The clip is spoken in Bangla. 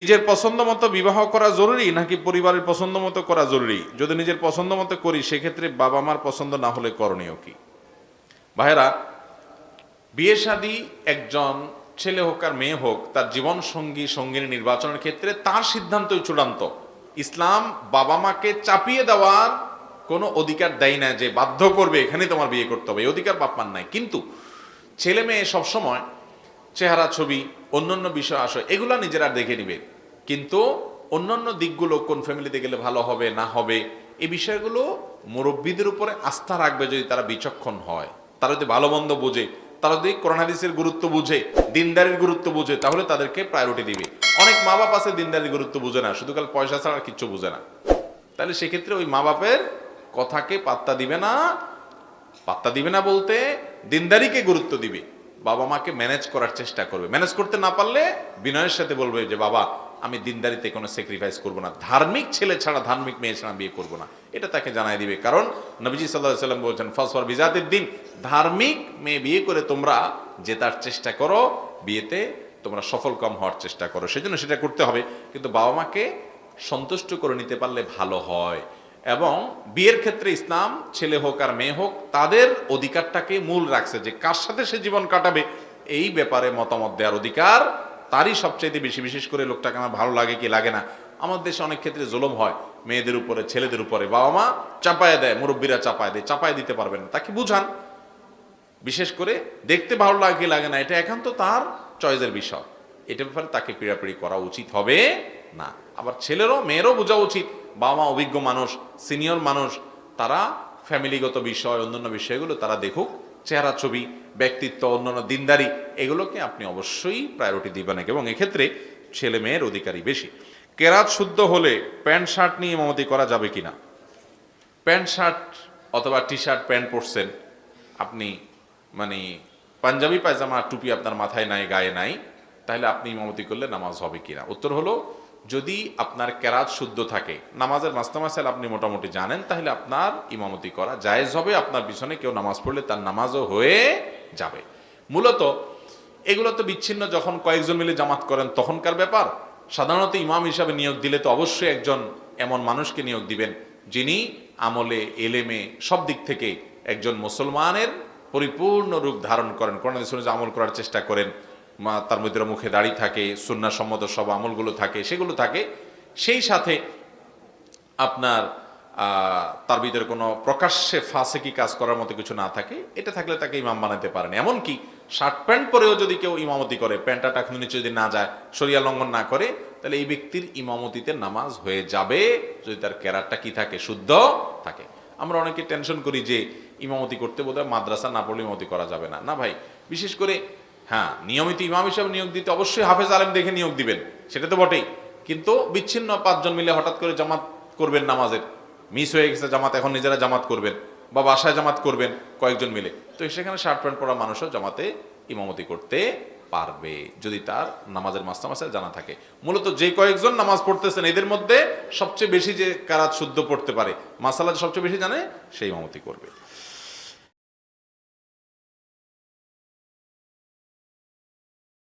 নিজের পছন্দ মতো বিবাহ করা জরুরি নাকি পরিবারের পছন্দ মতো করা জরুরি? যদি নিজের পছন্দ মতো করি সেক্ষেত্রে বাবা মার পছন্দ না হলে করণীয় কি? ভাইয়েরা, বিয়ে শাদী একজন ছেলে হোক আর মেয়ে হোক তার জীবন সঙ্গী সঙ্গিনী নির্বাচনের ক্ষেত্রে তার সিদ্ধান্তই চূড়ান্ত। ইসলাম বাবা মাকে চাপিয়ে দেওয়ার কোনো অধিকার দেয় না যে বাধ্য করবে এখানে তোমার বিয়ে করতে হবে, এই অধিকার বাপ মার নাই। কিন্তু ছেলে মেয়ে সবসময় চেহারা, ছবি, অন্যান্য বিষয় আসে এগুলা নিজেরা দেখে নিবে, কিন্তু অন্যান্য দিকগুলো কোন ফ্যামিলিতে গেলে ভালো হবে না হবে এই বিষয়গুলো মুরব্বীদের উপরে আস্থা রাখবে। যদি তারা বিচক্ষণ হয়, তারা যদি ভালো মন্দ বোঝে, তারা যদি কোরআন হাদিসের গুরুত্ব বুঝে, দিনদারির গুরুত্ব বুঝে, তাহলে তাদেরকে প্রায়োরিটি দিবে। অনেক মা বাপ আছে দিনদারির গুরুত্ব বুঝে না, শুধু কাল পয়সা ছাড়া কিচ্ছু বুঝে না। তাহলে সেক্ষেত্রে ওই মা বাপের কথাকে পাত্তা দিবে না। পাত্তা দিবে না বলতে দিনদারিকে গুরুত্ব দিবে, বাবা মাকে ম্যানেজ করার চেষ্টা করবে। ম্যানেজ করতে না পারলে বিনয়ের সাথে বলবে যে বাবা আমি দিনদারিতে কোনো স্যাক্রিফাইস করব না, ধার্মিক ছেলে ছাড়া ধার্মিক মেয়ে ছাড়া বিয়ে করব না, এটা তাকে জানাই দিবে। কারণ নবীজি সাল্লাল্লাহু আলাইহি ওয়াসাল্লাম বলেছেন ফাসফার বিজাতিদ দ্বীন, ধার্মিক মেয়ে বিয়ে করে তোমরা জেতার চেষ্টা করো, বিয়েতে তোমরা সফলকাম হওয়ার চেষ্টা করো। সেজন্য সেটা করতে হবে, কিন্তু বাবা মাকে সন্তুষ্ট করে নিতে পারলে ভালো হয়। এবং বিয়ের ক্ষেত্রে ইসলাম ছেলে হোক আর মেয়ে হোক তাদের অধিকারটাকে মূল রাখছে, যে কার সাথে সে জীবন কাটাবে এই ব্যাপারে মতামত দেওয়ার অধিকার তারই সবচাইতে বেশি। বিশেষ করে লোকটাকে আমার ভালো লাগে কি লাগে না। আমাদের দেশে অনেক ক্ষেত্রে জুলুম হয় মেয়েদের উপরে, ছেলেদের উপরে, বাবা মা চাপায় দেয়, মুরব্বীরা চাপায় দেয়, চাপায় দিতে পারবেন না, তাকে বুঝান। বিশেষ করে দেখতে ভালো লাগে কি লাগে না এটা একান্ত তার চয়েসের বিষয়, এটা ব্যাপারে তাকে পীড়াপিড়ি করা উচিত হবে না। আবার ছেলেরও মেয়েরও বোঝা উচিত বাবা মা অভিজ্ঞ মানুষ, সিনিয়র মানুষ, তারা ফ্যামিলিগত বিষয় অন্যান্য বিষয়গুলো তারা দেখুক, চেহারা, ছবি, ব্যক্তিত্ব, অন্যান্য দিনদারি এগুলোকে আপনি অবশ্যই প্রায়োরিটি দিবেন, এবং এক্ষেত্রে ছেলে মেয়ের অধিকারই বেশি। কেরাত শুদ্ধ হলে প্যান্ট শার্ট নিয়ে ইমামতি করা যাবে কিনা? প্যান্ট শার্ট অথবা টি শার্ট প্যান্ট পরছেন আপনি, মানে পাঞ্জাবি পায়জামা টুপি আপনার মাথায় নাই, গায়ে নাই, তাহলে আপনি ইমামতি করলে নামাজ হবে কিনা? উত্তর হলো, যদি আপনার কেরাত শুদ্ধ থাকে, নামাজের মাস্তামাসাল আপনি মোটামুটি জানেন, তাহলে আপনার ইমামতি করা জায়েজ হবে। আপনার পিছনে কেউ নামাজ পড়লে তার নামাজও হয়ে যাবে। মূলত এগুলো তো বিচ্ছিন্ন, যখন কয়েকজন মিলে জামাত করেন তখনকার ব্যাপার। সাধারণত ইমাম হিসাবে নিয়োগ দিলে তো অবশ্যই একজন এমন মানুষকে নিয়োগ দিবেন যিনি আমলে, এলেমে, সব দিক থেকে একজন মুসলমানের পরিপূর্ণ রূপ ধারণ করেন, কোরআন হাদিসে আমল করার চেষ্টা করেন, তার মধ্যে মুখে দাড়ি থাকে, সুন্নাহ সম্মত সব আমলগুলো থাকে, সেগুলো থাকে। সেই সাথে আপনার তার ভিতরে কোনো প্রকাশ্যে ফাসিকি কাজ করার মতো কিছু না থাকে, এটা থাকলে তাকে ইমাম বানাতে পারেন। এমনকি শার্ট প্যান্ট পরেও যদি কেউ ইমামতি করে, প্যান্টটা টাকনু নিচে যদি না যায়, শরিয়া লঙ্ঘন না করে, তাহলে এই ব্যক্তির ইমামতিতে নামাজ হয়ে যাবে, যদি তার কেরাতটা কি থাকে, শুদ্ধ থাকে। আমরা অনেকে টেনশন করি যে ইমামতি করতে বোধহয় মাদ্রাসা না পড়লে ইমামতি করা যাবে না। না ভাই, বিশেষ করে হ্যাঁ, নিয়মিত ইমাম হিসাবে নিয়োগ দিতে অবশ্যই হাফেজ আলেম দেখে নিয়োগ দিবেন, সেটা তো বটেই। কিন্তু বিচ্ছিন্ন পাঁচজন মিলে হঠাৎ করে জামাত করবেন, নামাজের মিস হয়ে গেছে জামাত, এখন নিজেরা জামাত করবেন বা বাসায় জামাত করবেন কয়েকজন মিলে, তো সেখানে শার্ট প্যান্ট পরা মানুষও জামাতে ইমামতি করতে পারবে যদি তার নামাজের মাস্তামাসাল জানা থাকে। মূলত যে কয়েকজন নামাজ পড়তেছেন এদের মধ্যে সবচেয়ে বেশি যে কারাত শুদ্ধ পড়তে পারে, মাসালা সবচেয়ে বেশি জানে, সেই ইমামতি করবে।